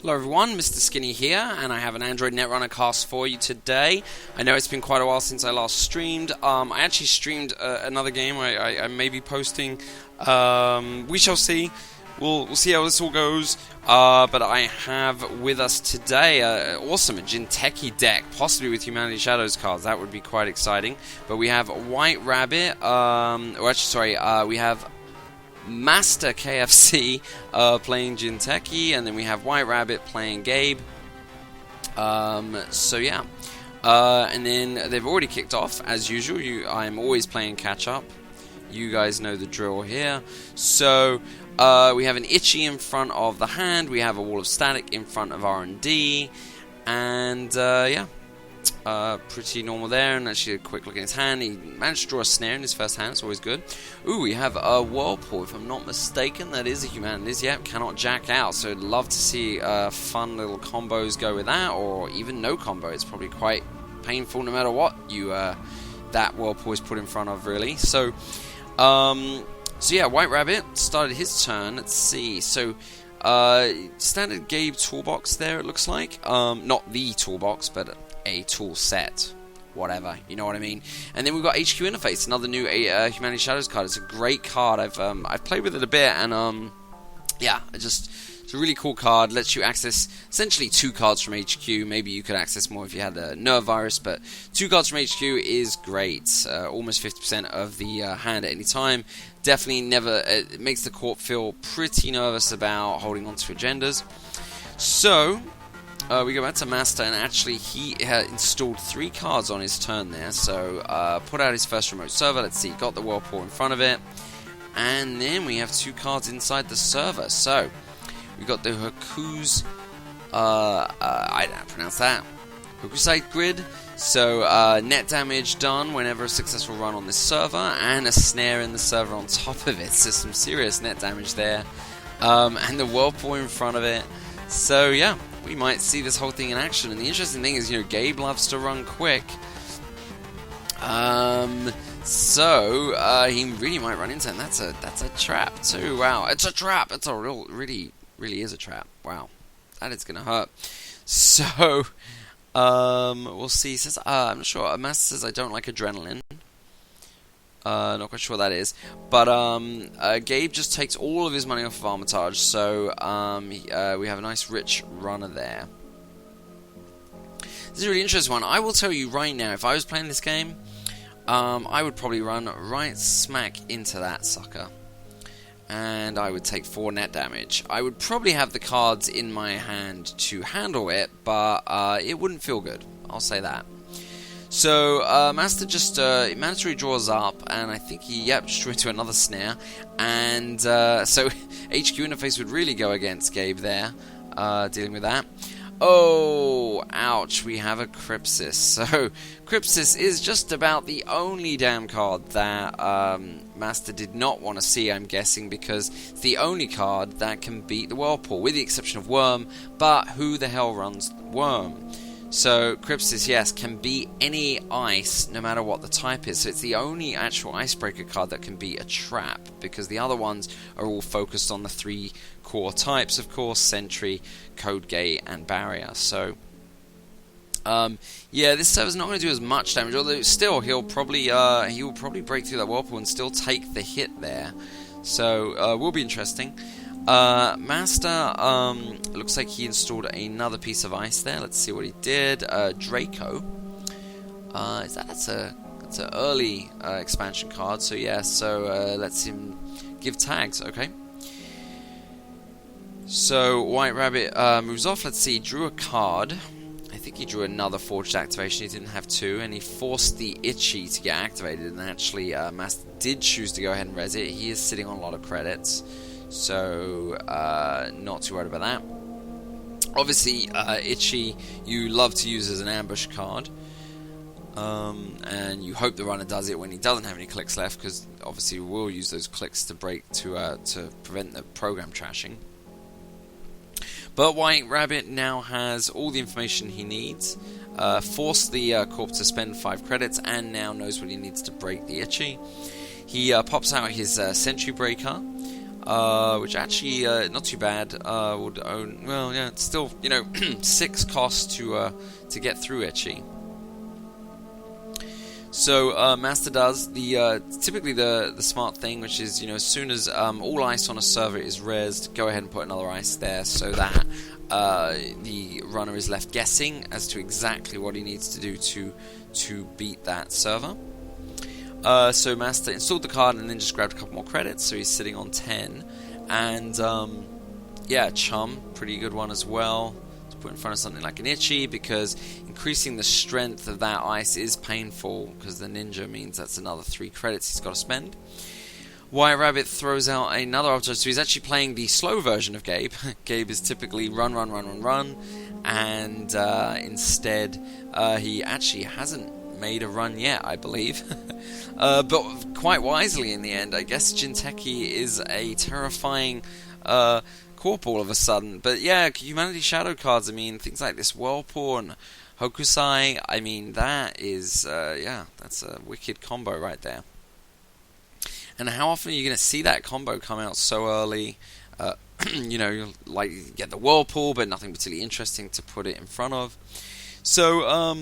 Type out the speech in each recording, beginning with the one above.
Hello everyone, Mr. Skinny here, and I have an Android Netrunner cast for you today. I know it's been quite a while since I last streamed. I actually streamed another game I may be posting. We shall see. We'll see how this all goes. But I have with us today awesome, a Jinteki deck, possibly with Humanity Shadows cards. That would be quite exciting. But we have whiterabbit, we have Master KFC playing Jinteki, and then we have whiterabbit playing Gabe. And then they've already kicked off as usual. I'm always playing catch up. You guys know the drill here. So we have an Itchy in front of the hand. We have a wall of static in front of R&D, and pretty normal there. And actually a quick look at his hand. He managed to draw a snare in his first hand. It's always good. Ooh, we have a whirlpool, if I'm not mistaken. That is a Humanities. Yep, cannot jack out. So I'd love to see fun little combos go with that, or even no combo. It's probably quite painful no matter what you that whirlpool is put in front of, really. So whiterabbit started his turn. Let's see. So standard Gabe toolbox there, it looks like. Not the toolbox, but a tool set, whatever, you know what I mean. And then we've got HQ Interface, another new Humanity Shadows card. It's a great card. I've played with it a bit, and it's a really cool card. Lets you access essentially 2 cards from HQ. Maybe you could access more if you had the nerve virus, but 2 cards from HQ is great. Almost 50% of the hand at any time. Definitely never. It makes the corp feel pretty nervous about holding on to agendas. So we go back to Master, and actually he installed 3 cards on his turn there. So put out his first remote server. Let's see, got the whirlpool in front of it, and then we have 2 cards inside the server. So we got the Haku's, I don't pronounce that, Hakusite Grid. So net damage done whenever a successful run on this server, and a snare in the server on top of it. So some serious net damage there, and the whirlpool in front of it. So yeah, we might see this whole thing in action. And the interesting thing is, Gabe loves to run quick. So he really might run into it, and that's a trap too. Wow, it's a trap. It's a really is a trap. Wow, that is gonna hurt. So we'll see. He says, I'm not sure. Master says I don't like adrenaline. Not quite sure what that is. But Gabe just takes all of his money off of Armitage, so we have a nice rich runner there. This is a really interesting one. I will tell you right now, if I was playing this game, I would probably run right smack into that sucker, and I would take 4 net damage. I would probably have the cards in my hand to handle it, but it wouldn't feel good. I'll say that. So Master just mandatory draws up, and I think he just drew into another snare, and so HQ Interface would really go against Gabe there, dealing with that. Oh, ouch, we have a Crypsis. So Crypsis is just about the only damn card that Master did not want to see, I'm guessing, because it's the only card that can beat the Whirlpool, with the exception of Worm, but who the hell runs Worm? So Crypsis, yes, can beat any ice, no matter what the type is. So it's the only actual icebreaker card that can beat a trap, because the other ones are all focused on the 3 core types, of course: Sentry, Code Gate, and Barrier. So this server's not going to do as much damage, although still he'll probably break through that Whirlpool and still take the hit there. So will be interesting. Master, looks like he installed another piece of ice there. Let's see what he did. Draco. That's an early expansion card. So yeah, let's him give tags. Okay. So whiterabbit moves off. Let's see. He drew a card. I think he drew another forged activation. He didn't have 2, and he forced the Itchy to get activated. And actually, Master did choose to go ahead and res it. He is sitting on a lot of credits. So, not too worried about that. Obviously, Itchy, you love to use as an ambush card. And you hope the runner does it when he doesn't have any clicks left, because obviously we will use those clicks to break to prevent the program trashing. But whiterabbit now has all the information he needs. Forced the corp to spend 5 credits, and now knows what he needs to break the Itchy. He pops out his Sentry Breaker. which actually not too bad. Would own, well, yeah, it's still, you know, 6 costs to get through Itchy. So Master does the typically the smart thing, which is, you know, as soon as all ice on a server is rezzed, go ahead and put another ice there, so that the runner is left guessing as to exactly what he needs to do to beat that server. So Master installed the card and then just grabbed a couple more credits, so he's sitting on 10. And yeah, Chum, pretty good one as well to put in front of something like an Itchy, because increasing the strength of that ice is painful, because the ninja means that's another 3 credits he's got to spend. whiterabbit throws out another object, so he's actually playing the slow version of Gabe. Gabe is typically run, and instead he actually hasn't made a run yet, I believe. But quite wisely in the end. I guess Jinteki is a terrifying corp all of a sudden. But yeah, Humanity Shadow cards, I mean, things like this Whirlpool and Hokusai, I mean, that is, yeah, that's a wicked combo right there. And how often are you going to see that combo come out so early? You know, like, you get the Whirlpool, but nothing particularly interesting to put it in front of. So,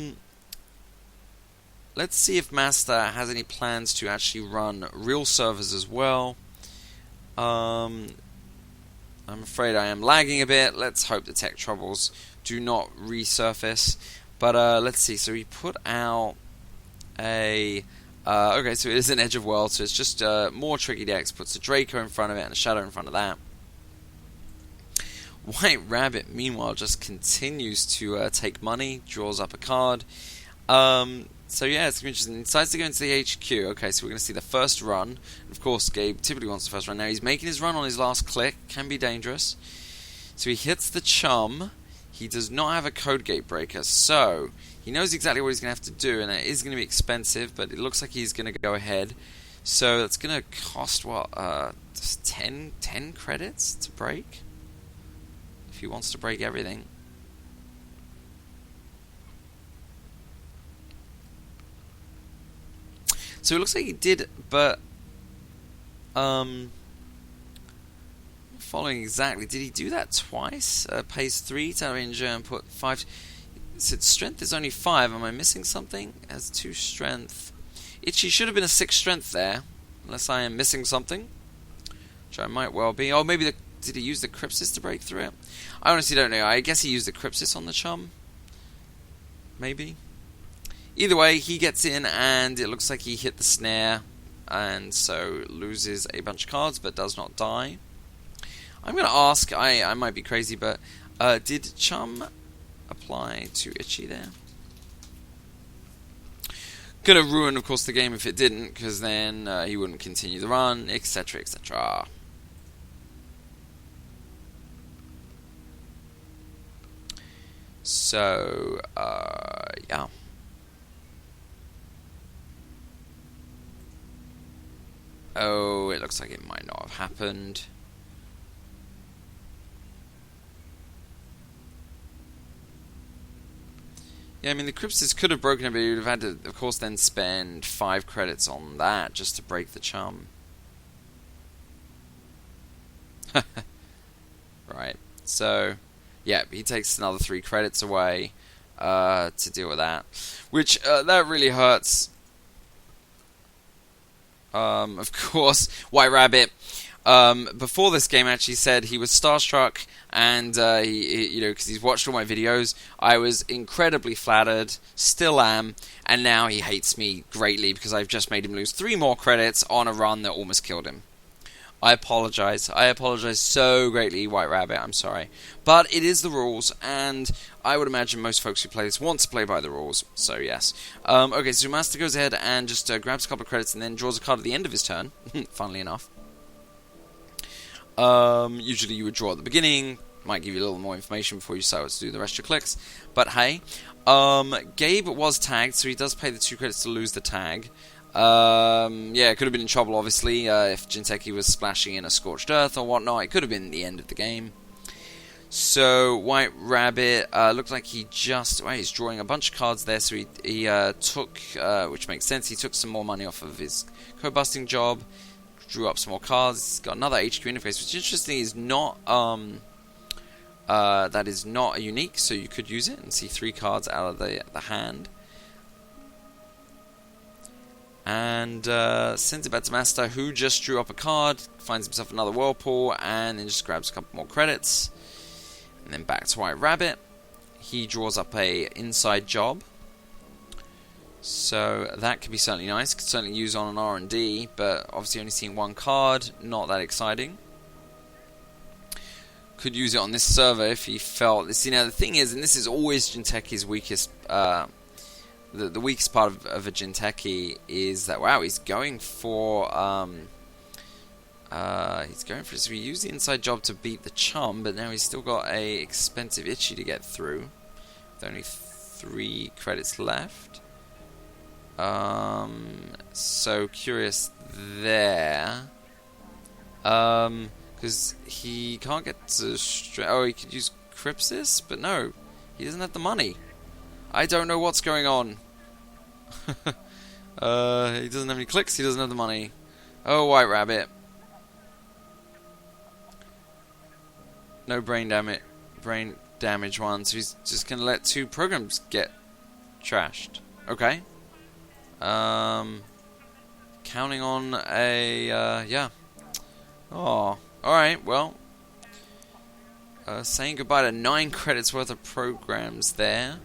let's see if Master has any plans to actually run real servers as well. I'm afraid I am lagging a bit. Let's hope the tech troubles do not resurface. But let's see. So he put out a... okay, so it is an Edge of World, so it's just more tricky decks. Puts a Draco in front of it and a Shadow in front of that. whiterabbit, meanwhile, just continues to take money, draws up a card. So yeah, it's going to be interesting. He decides to go into the HQ. Okay, so we're going to see the first run. Of course, Gabe typically wants the first run. Now he's making his run on his last click. Can be dangerous. So he hits the Chum. He does not have a Code Gate Breaker, so he knows exactly what he's going to have to do, and it is going to be expensive, but it looks like he's going to go ahead. So that's going to cost, what, just 10 credits to break? If he wants to break everything. So it looks like he did, but following exactly, did he do that twice? Pays 3 to injure and put 5. So strength is only 5. Am I missing something? Has 2 strength. Itchy should have been a 6 strength there, unless I am missing something, which I might well be. Oh, maybe did he use the Crypsis to break through it? I honestly don't know. I guess he used the Crypsis on the Chum. Maybe. Either way, he gets in, and it looks like he hit the snare, and so loses a bunch of cards, but does not die. I'm going to ask, I might be crazy, but did Chum apply to Itchy there? Going to ruin, of course, the game if it didn't, because then he wouldn't continue the run, etc., etc. So, yeah. Oh, it looks like it might not have happened. Yeah, I mean, the Crypsis could have broken it, but he would have had to, of course, then spend 5 credits on that just to break the Chum. Right. So, yeah, he takes another 3 credits away to deal with that. Which, that really hurts. Of course, whiterabbit, before this game actually said he was starstruck, and he, you know, because he's watched all my videos, I was incredibly flattered, still am, and now he hates me greatly because I've just made him lose 3 more credits on a run that almost killed him. I apologize. I apologize so greatly, whiterabbit. I'm sorry. But it is the rules, and I would imagine most folks who play this want to play by the rules. So, yes. Okay, so Master goes ahead and just grabs a couple of credits and then draws a card at the end of his turn, funnily enough. Usually you would draw at the beginning. Might give you a little more information before you start to do the rest of your clicks. But hey. Gabe was tagged, so he does pay the 2 credits to lose the tag. Yeah, it could have been in trouble, obviously, if Jinteki was splashing in a Scorched Earth or whatnot. It could have been the end of the game. So, whiterabbit, looked like he just... Well, he's drawing a bunch of cards there, so he took, which makes sense, he took some more money off of his co-busting job, drew up some more cards. He's got another HQ interface, which interestingly is not that is not a unique, so you could use it and see 3 cards out of the hand. And sends it back to Master, who just drew up a card, finds himself another Whirlpool, and then just grabs a couple more credits. And then back to White Rabbit. He draws up a Inside Job. So that could be certainly nice. Could certainly use on an R&D, but obviously only seeing 1 card, not that exciting. Could use it on this server if he felt this. You know, the thing is, and this is always Jinteki's weakest. The weakest part of a Jinteki is that, wow, he's going for so he used the Inside Job to beat the Chum, but now he's still got a expensive Itchy to get through with only 3 credits left. So curious there, because he can't get to he could use Crypsis, but no, he doesn't have the money. I don't know what's going on. He doesn't have any clicks, he doesn't have the money. Oh, White Rabbit. No brain damage one, so he's just going to let 2 programs get trashed. Okay. Counting on a, yeah. Oh, alright, well. Saying goodbye to 9 credits worth of programs there.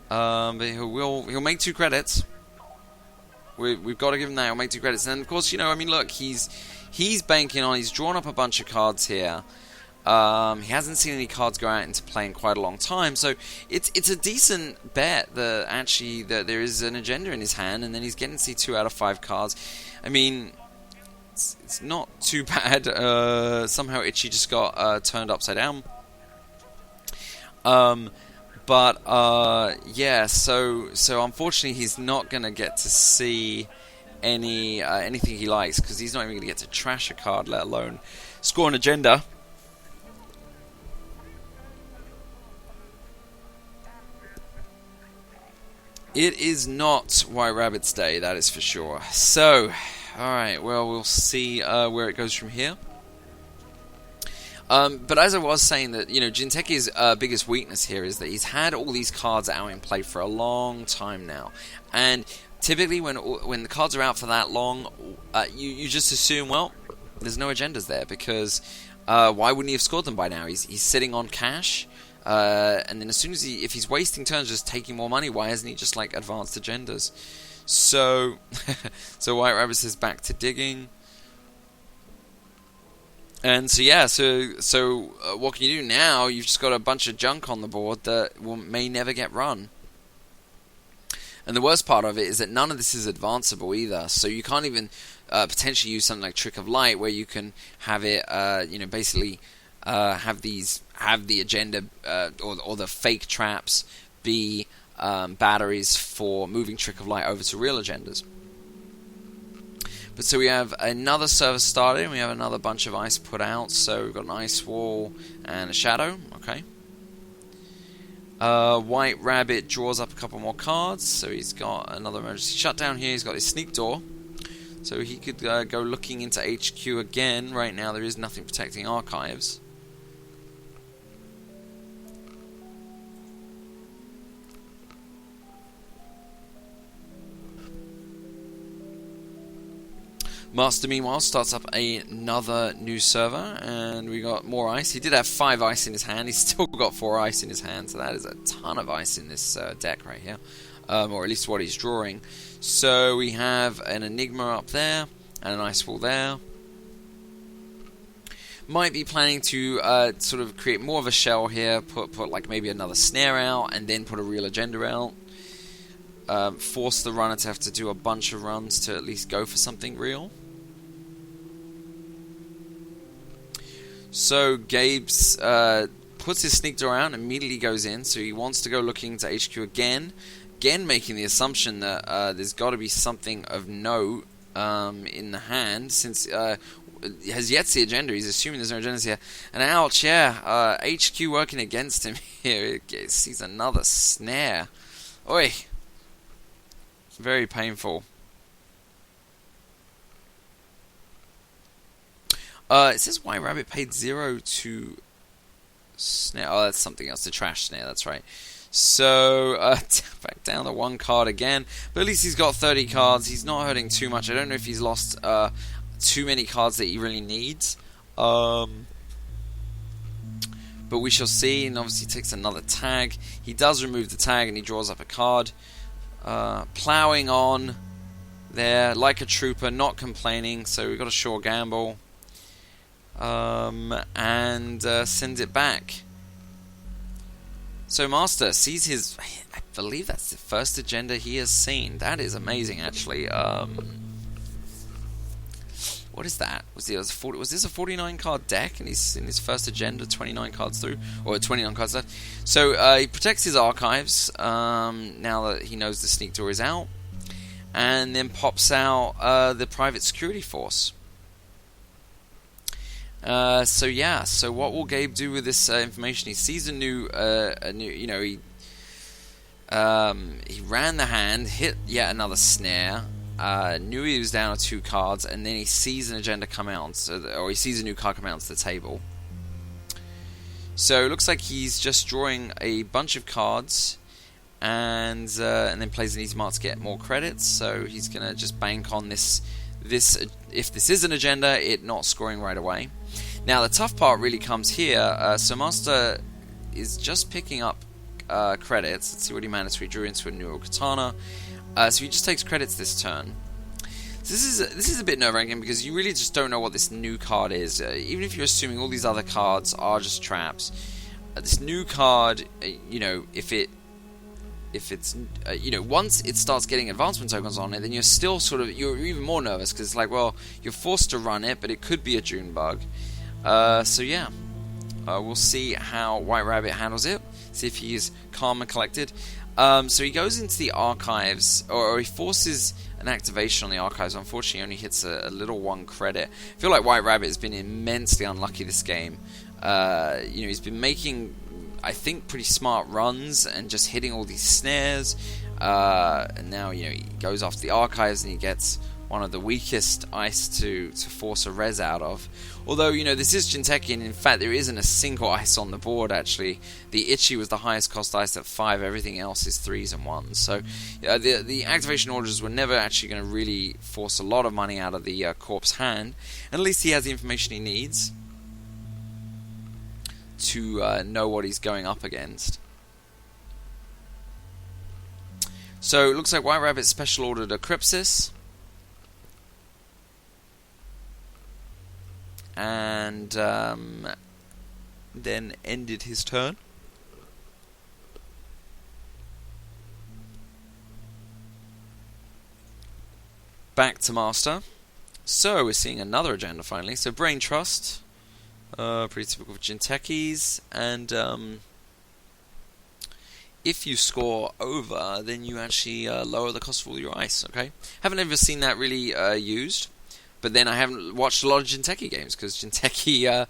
But he'll make 2 credits. We've got to give him that. He'll make 2 credits, and of course, you know, I mean, look, he's banking on. He's drawn up a bunch of cards here. He hasn't seen any cards go out into play in quite a long time, so it's a decent bet that actually that there is an agenda in his hand, and then he's getting to see 2 out of 5 cards. I mean, it's not too bad. Somehow Itchy just got turned upside down. But yeah, so unfortunately he's not gonna get to see anything he likes, because he's not even gonna get to trash a card, let alone score an agenda. It is not White Rabbit's day, that is for sure. So, alright, well, we'll see where it goes from here. But as I was saying, that, you know, Jinteki's biggest weakness here is that he's had all these cards out in play for a long time now. And typically when the cards are out for that long, you just assume, well, there's no agendas there, because why wouldn't he have scored them by now? He's sitting on cash. And then as soon as if he's wasting turns just taking more money, why hasn't he just like advanced agendas? So so White Rabbit says back to digging. And so yeah, so what can you do now? You've just got a bunch of junk on the board that may never get run. And the worst part of it is that none of this is advanceable either. So you can't even potentially use something like Trick of Light, where you can have it, you know, basically have the agenda or the fake traps be batteries for moving Trick of Light over to real agendas. But so we have another server started, and we have another bunch of ice put out. So we've got an ice wall and a shadow. Okay. White Rabbit draws up a couple more cards. So he's got another emergency shutdown here. He's got his sneak door. So he could go looking into HQ again. Right now there is nothing protecting archives. Master, meanwhile, starts up another new server, and we got more ice. He did have 5 ice in his hand. He's still got 4 ice in his hand, so that is a ton of ice in this deck right here, or at least what he's drawing. So we have an Enigma up there, and an Ice Wall there. Might be planning to sort of create more of a shell here, put like maybe another snare out, and then put a real agenda out. Force the runner to have to do a bunch of runs to at least go for something real. So Gabe's puts his sneak door out and immediately goes in, so he wants to go looking to HQ again making the assumption that there's got to be something of note in the hand, since he has yet to see agenda. He's assuming there's no agendas here. And ouch, yeah, HQ working against him here. He sees another snare. Oi! Very painful. It says White Rabbit paid 0 to snare. Oh, that's something else. The trash snare. That's right. So back down to 1 card again. But at least he's got 30 cards. He's not hurting too much. I don't know if he's lost too many cards that he really needs. But we shall see. And obviously takes another tag. He does remove the tag and he draws up a card. Plowing on there like a trooper, not complaining. So we've got a sure gamble. And sends it back. So Master sees his, I believe that's the first agenda he has seen. That is amazing, actually. What is that? Was this a 49 card deck and he's in his first agenda, 29 cards through, or 29 cards left? So he protects his archives now that he knows the sneak door is out, and then pops out the private security force. So yeah. So what will Gabe do with this information? He sees a new, you know, he ran the hand, hit yet another snare. Knew he was down to 2 cards, and then he sees an agenda come out, or he sees a new card come out to the table. So it looks like he's just drawing a bunch of cards, and then plays an easy mark to get more credits. So he's gonna just bank on this. If this is an agenda, it not scoring right away. Now the tough part really comes here. So Master is just picking up credits. Let's see what he managed. He drew into a new katana. So he just takes credits this turn. So this is a bit nerve-wracking because you really just don't know what this new card is. Even if you're assuming all these other cards are just traps, this new card, you know, if it's you know, once it starts getting advancement tokens on it, then you're still you're even more nervous because it's like, well, you're forced to run it, but it could be a June bug. So yeah, we'll see how White Rabbit handles it. See if he is calm and collected. So he goes into the archives, or he forces an activation on the archives. Unfortunately, he only hits a little 1 credit. I feel like White Rabbit has been immensely unlucky this game. You know, he's been making, I think, pretty smart runs and just hitting all these snares. And now, you know, he goes after the archives and he gets one of the weakest ice to force a res out of. Although, you know, this is Jinteki, and in fact there isn't a single ice on the board actually. The Itchy was the highest cost ice at 5, everything else is 3s and 1s. So the activation orders were never actually going to really force a lot of money out of the corpse hand. And at least he has the information he needs to know what he's going up against. So it looks like White Rabbit special ordered a Crypsis. And then ended his turn. Back to Master. So we're seeing another agenda finally. So Brain Trust, pretty typical of Jintekis, and if you score over, then you actually lower the cost of all your ice. Okay, haven't ever seen that really used. But then I haven't watched a lot of Jinteki games because Jinteki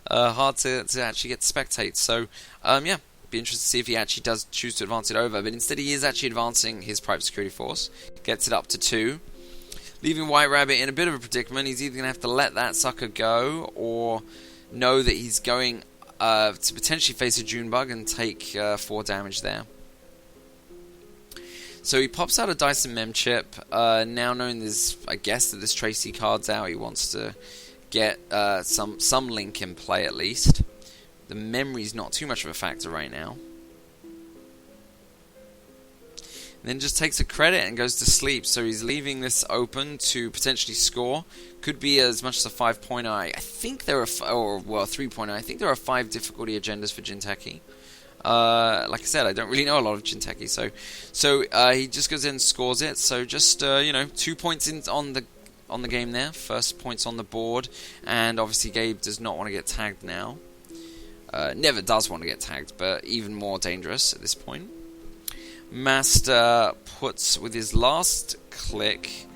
hard to actually get to spectate. So yeah, be interested to see if he actually does choose to advance it over. But instead he is actually advancing his private security force, gets it up to 2, leaving White Rabbit in a bit of a predicament. He's either going to have to let that sucker go or know that he's going to potentially face a June bug and take 4 damage there. So he pops out a Dyson Mem chip. Now knowing there's, I guess, that this Tracy card's out, he wants to get some link in play at least. The memory's not too much of a factor right now. And then just takes a credit and goes to sleep. So he's leaving this open to potentially score. Could be as much as a 5-pointer. I think there are, 3-pointer. I think there are 5 difficulty agendas for Jinteki. Like I said, I don't really know a lot of Jinteki, so he just goes in and scores it. So just you know, 2 points in on the game there. First points on the board, and obviously Gabe does not want to get tagged now. Never does want to get tagged, but even more dangerous at this point. Master puts with his last click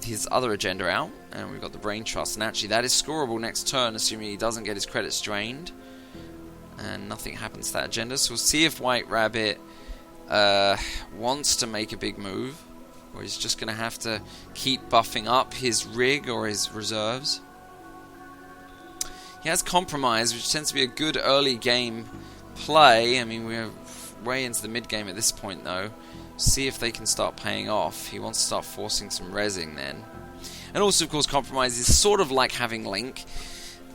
his other agenda out, and we've got the Brain Trust, and actually that is scoreable next turn, assuming he doesn't get his credits drained. And nothing happens to that agenda. So we'll see if White Rabbit wants to make a big move, or he's just going to have to keep buffing up his rig or his reserves. He has Compromise, which tends to be a good early game play. I mean, we're way into the mid-game at this point, though. See if they can start paying off. He wants to start forcing some rezzing then. And also, of course, Compromise is sort of like having Link.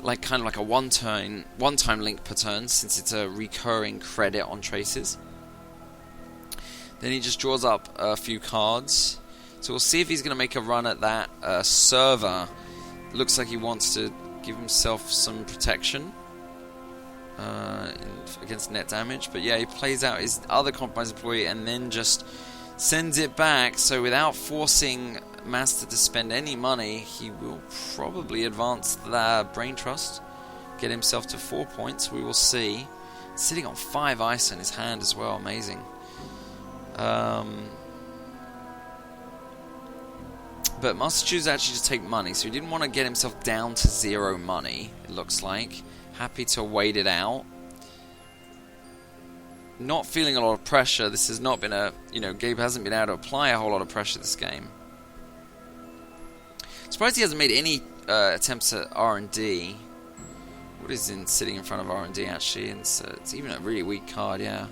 Like, kind of like a one-time Link per turn, since it's a recurring credit on traces. Then he just draws up a few cards. So we'll see if he's going to make a run at that server. Looks like he wants to give himself some protection against net damage. But yeah, he plays out his other Compromise employee and then just sends it back. So without forcing Master to spend any money, he will probably advance the Brain Trust, get himself to 4 points. We will see. Sitting on 5 ice in his hand as well. Amazing. But Master chooses actually to take money, so he didn't want to get himself down to 0 money, it looks like. Happy to wait it out. Not feeling a lot of pressure. This has not been a... Gabe hasn't been able to apply a whole lot of pressure this game. Surprised he hasn't made any attempts at R&D. What is sitting in front of R&D, actually? It's even a really weak card, yeah.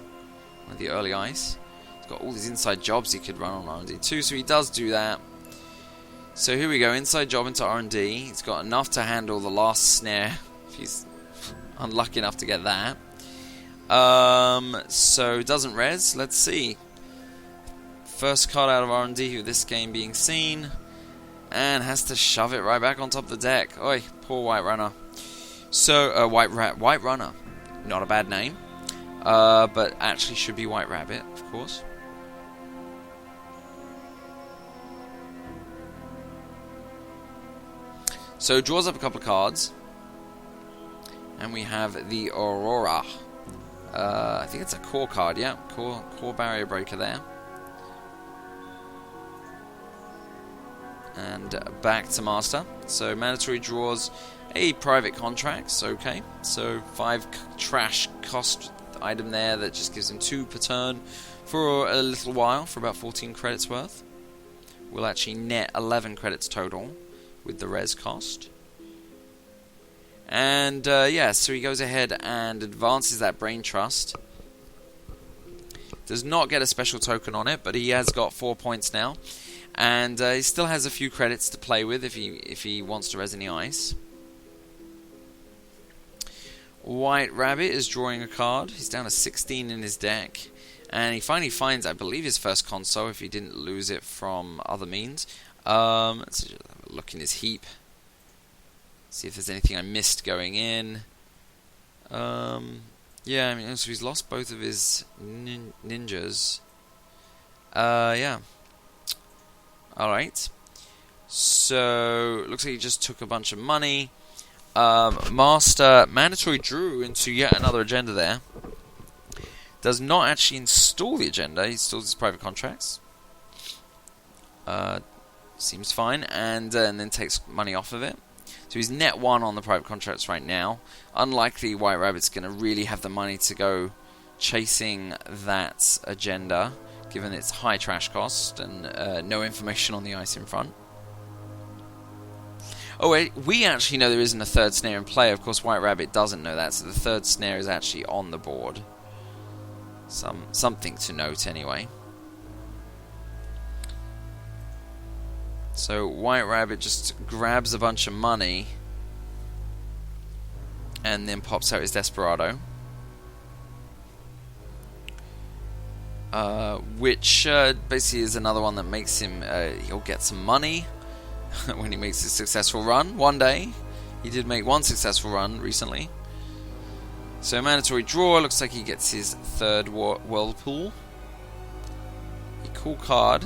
One of the early ice. He's got all these inside jobs he could run on R&D too, so he does do that. So here we go, inside job into R&D. He's got enough to handle the last snare, if he's unlucky enough to get that. So doesn't res. Let's see. First card out of R&D with this game being seen, and has to shove it right back on top of the deck. Oi, poor White Runner. So White Runner, not a bad name, but actually should be White Rabbit, of course. So draws up a couple of cards, and we have the Aurora. I think it's a core card, yeah, core barrier breaker there. And back to Master. So mandatory draws a private contracts, okay. So 5 trash cost item there that just gives him 2 per turn for a little while, for about 14 credits worth. We'll actually net 11 credits total with the res cost. And yeah, so he goes ahead and advances that Brain Trust. Does not get a special token on it, but he has got 4 points now. And he still has a few credits to play with if he wants to res any ice. White Rabbit is drawing a card. He's down to 16 in his deck. And he finally finds, I believe, his first console, if he didn't lose it from other means. Let's just have a look in his heap. See if there's anything I missed going in. Yeah, I mean, so he's lost both of his ninjas. Yeah. Alright. So, looks like he just took a bunch of money. Master mandatory drew into yet another agenda there. Does not actually install the agenda. He installs his private contracts. Seems fine. And then takes money off of it. So he's net 1 on the private contracts right now. Unlikely White Rabbit's going to really have the money to go chasing that agenda, given its high trash cost and no information on the ice in front. Oh wait, we actually know there isn't a third snare in play. Of course, White Rabbit doesn't know that, so the third snare is actually on the board. Something to note anyway. So White Rabbit just grabs a bunch of money and then pops out his Desperado. Which basically is another one that makes him, he'll get some money when he makes his successful run one day. He did make one successful run recently. So mandatory draw, looks like he gets his third Whirlpool. A cool card,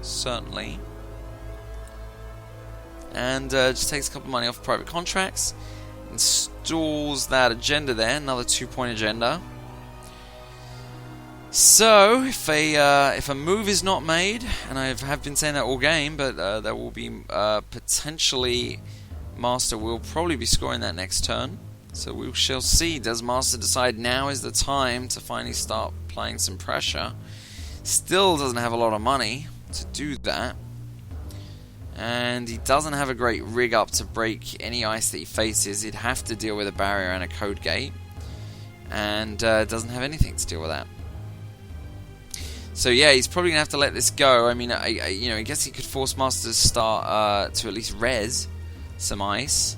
certainly. And just takes a couple of money off private contracts. Installs that agenda there, another 2-point agenda. So, if a move is not made, and I have been saying that all game, but there will be potentially Master will probably be scoring that next turn. So we shall see. Does Master decide now is the time to finally start applying some pressure? Still doesn't have a lot of money to do that. And he doesn't have a great rig up to break any ice that he faces. He'd have to deal with a barrier and a code gate. And doesn't have anything to deal with that. So yeah, he's probably going to have to let this go. I mean, I guess he could force Master to start to at least res some ice.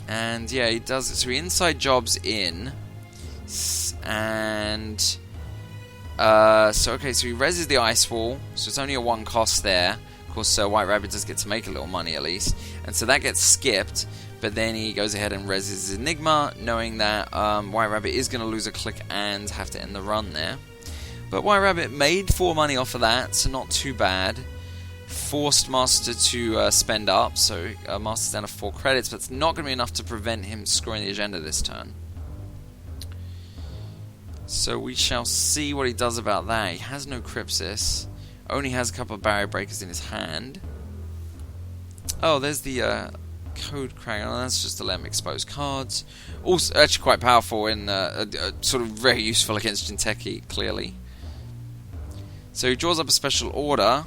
And yeah, he does it. So he inside jobs in. And so he reses the ice wall. So it's only a 1 cost there. Of course, whiterabbit does get to make a little money at least. And so that gets skipped. But then he goes ahead and reses his Enigma, knowing that whiterabbit is going to lose a click and have to end the run there. But whiterabbit made 4 money off of that, so not too bad. Forced Master to spend up, so Master's down to 4 credits, but it's not going to be enough to prevent him scoring the agenda this turn. So we shall see what he does about that. He has no Crypsis, only has a couple of barrier breakers in his hand. Oh, there's the code crack. Oh, that's just to let him expose cards. Also, actually quite powerful and sort of very useful against Jinteki, clearly. So he draws up a special order.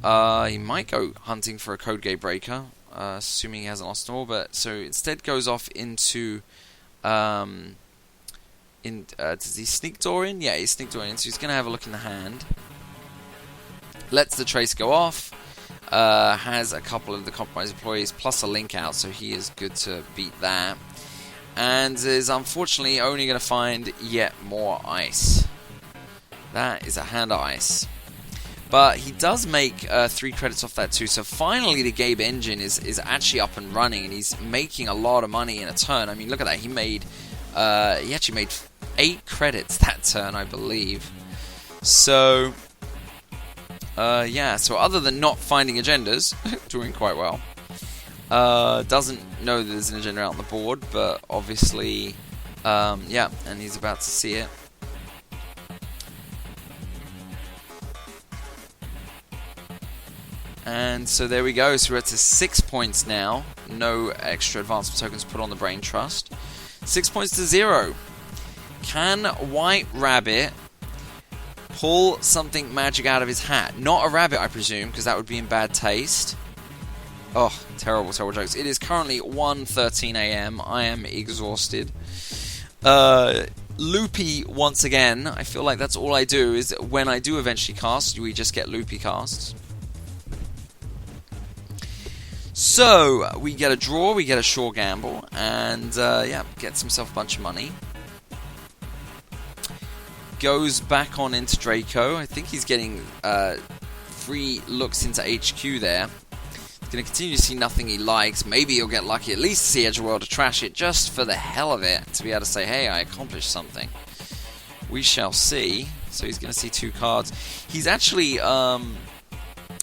He might go hunting for a code gate breaker, assuming he hasn't lost them all. But so instead goes off into does he sneak door in? Yeah, he sneak door in. So he's gonna have a look in the hand. Lets the trace go off. Has a couple of the compromised employees plus a link out, so he is good to beat that. And is unfortunately only going to find yet more ice. That is a hand of ice. But he does make 3 credits off that too, so finally the Gabe engine is actually up and running, and he's making a lot of money in a turn. I mean, look at that. He actually made 8 credits that turn, I believe. So yeah, so other than not finding agendas, doing quite well. Doesn't know that there's an agenda out on the board, but obviously, yeah, and he's about to see it. And so there we go, so we're at 6 points now. No extra advancement tokens put on the Brain Trust. 6 points to 0. Can whiterabbit pull something magic out of his hat? Not a rabbit, I presume, because that would be in bad taste. Oh, terrible, terrible jokes. It is currently 1:13 AM. I am exhausted. Loopy once again. I feel like that's all I do, is when I do eventually cast, we just get loopy casts. So, we get a draw, we get a sure gamble, and yeah, gets himself a bunch of money. Goes back on into Draco. I think he's getting free looks into HQ there. He's going to continue to see nothing he likes. Maybe he'll get lucky at least to see Edgeworld to trash it just for the hell of it, to be able to say, hey, I accomplished something. We shall see. So he's going to see 2 cards. He's actually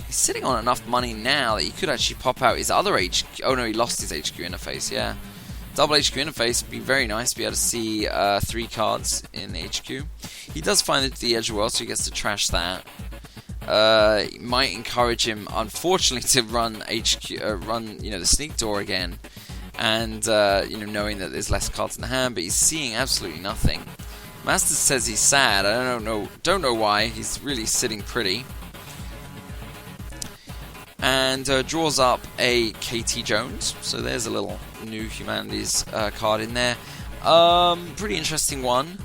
he's sitting on enough money now that he could actually pop out his other HQ. Oh no, he lost his HQ interface, yeah. Double HQ interface would be very nice to be able to see 3 cards in HQ. He does find the Edgeworld, so he gets to trash that. It might encourage him, unfortunately, to run the sneak door again, and knowing that there's less cards in the hand. But he's seeing absolutely nothing. Master says he's sad. I don't know why. He's really sitting pretty. And draws up a KT Jones. So there's a little new Humanities card in there. Pretty interesting one.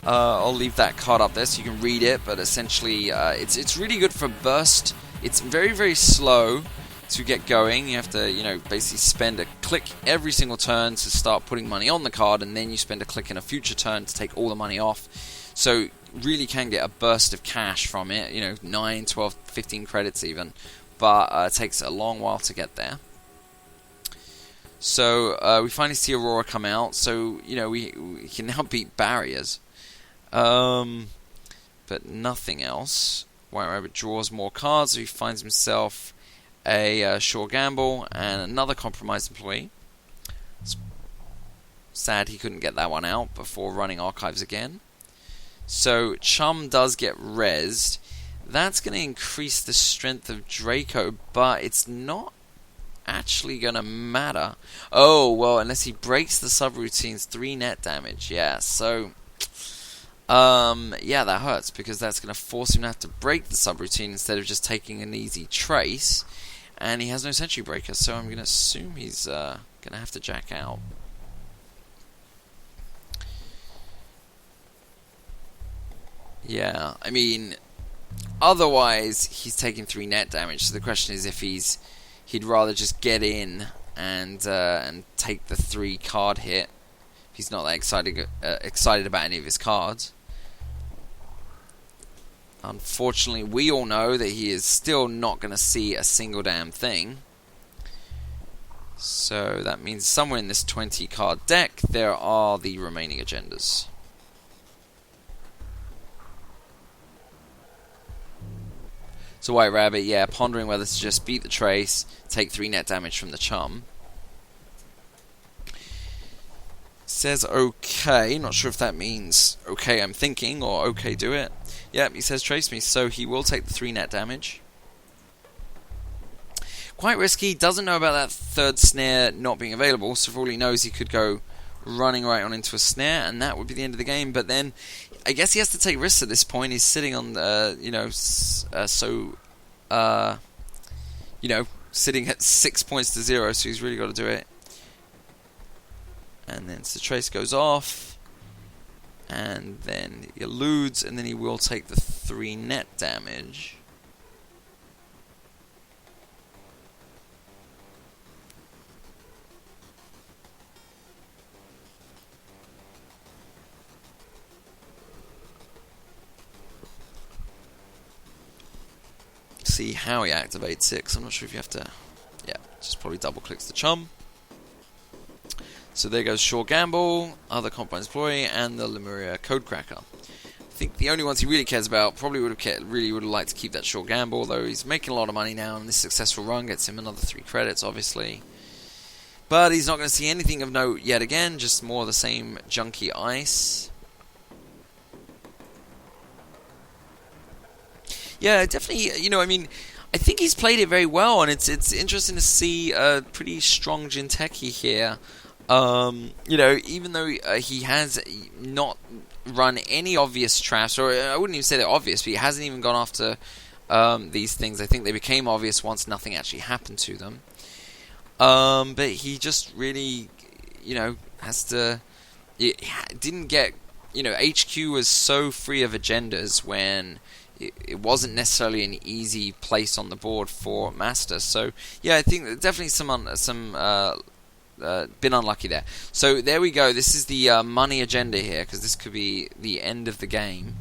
I'll leave that card up there so you can read it. But essentially, it's really good for burst. It's very, very slow to get going. You have to, basically spend a click every single turn to start putting money on the card, and then you spend a click in a future turn to take all the money off. So really can get a burst of cash from it. 9, 12, 15 credits even. But it takes a long while to get there. So we finally see Aurora come out. So we can now beat barriers, but nothing else. whiterabbit draws more cards, so he finds himself a sure gamble and another compromised employee. It's sad he couldn't get that one out before running archives again. So Chum does get rezzed. That's going to increase the strength of Draco, but it's not actually going to matter. Oh, well, unless he breaks the subroutines, 3 net damage. Yeah, so yeah, that hurts, because that's going to force him to have to break the subroutine instead of just taking an easy trace. And he has no sentry breaker, so I'm going to assume he's going to have to jack out. Yeah, I mean, otherwise he's taking 3 net damage. So the question is if he'd rather just get in and take the 3 card hit. He's not that excited about any of his cards. Unfortunately, we all know that he is still not going to see a single damn thing. So that means somewhere in this 20 card deck there are the remaining agendas. So White Rabbit, yeah, pondering whether to just beat the trace, take 3 net damage from the chum. Says okay, not sure if that means okay I'm thinking or okay do it. Yep, he says trace me, so he will take the 3 net damage. Quite risky, doesn't know about that 3rd snare not being available, so for all he knows he could go running right on into a snare and that would be the end of the game. But then I guess he has to take risks at this point. He's sitting on sitting at 6 points to 0, so he's really got to do it. And then the trace goes off, and then he eludes, and then he will take the 3 net damage. See how he activates it, 'cause I'm not sure if you have to. Yeah, just probably double clicks the chum. So there goes Sure Gamble, other Compromise Employee, and the Lemuria Codecracker. I think the only ones he really cares about probably would have liked to keep that Sure Gamble, though he's making a lot of money now, and this successful run gets him another 3 credits, obviously. But he's not going to see anything of note yet again, just more of the same junky ice. Yeah, definitely, I think he's played it very well, and it's interesting to see a pretty strong Jinteki here. Even though he has not run any obvious traps, or I wouldn't even say they're obvious, but he hasn't even gone after these things. I think they became obvious once nothing actually happened to them. But he just really, has to... It didn't get... HQ was so free of agendas when it wasn't necessarily an easy place on the board for Master. So, yeah, I think definitely been unlucky there. So there we go. This is the money agenda here, because this could be the end of the game.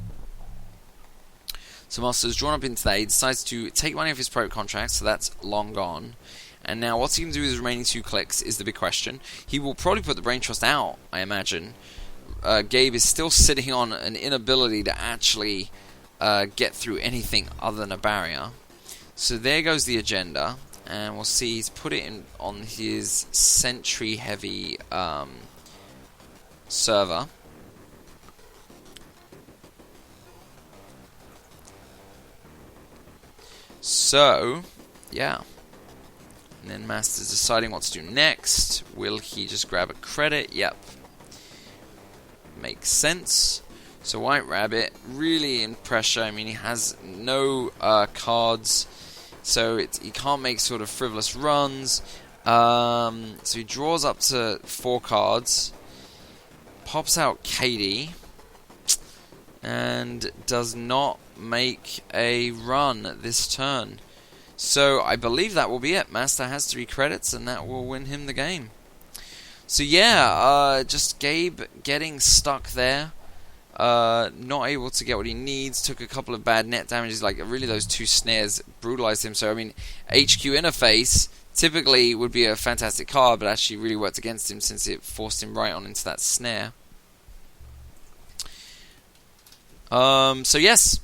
So Master's drawn up into that. He decides to take money off his pro contract, so that's long gone. And now what's he going to do with his remaining 2 clicks is the big question. He will probably put the Brain Trust out, I imagine. Gabe is still sitting on an inability to actually get through anything other than a barrier. So there goes the agenda. And we'll see he's put it on his sentry-heavy server. So, yeah. And then Master's deciding what to do next. Will he just grab a credit? Yep. Makes sense. So White Rabbit, really in pressure. I mean, he has no cards. So he can't make sort of frivolous runs. So he draws up to 4 cards. Pops out Katie. And does not make a run this turn. So I believe that will be it. Master has 3 credits, and that will win him the game. So yeah, just Gabe getting stuck there. Not able to get what he needs. Took a couple of bad net damages. Like, really, those 2 snares brutalized him. So, I mean, HQ Interface typically would be a fantastic card, but actually really worked against him since it forced him right on into that snare. So, yes.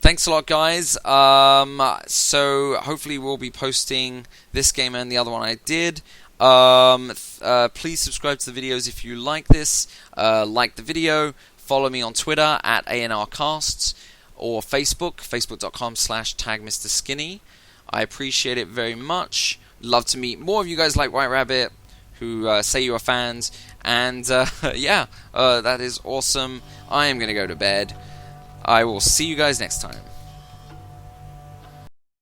Thanks a lot, guys. So, hopefully we'll be posting this game and the other one I did. Please subscribe to the videos if you like this. Like the video. Follow me on Twitter at ANRcasts, or facebook.com/tagMrSkinny. I appreciate it very much. Love to meet more of you guys like White Rabbit, who say you are fans, And yeah, that is awesome. I am going to go to bed. I will see you guys next time.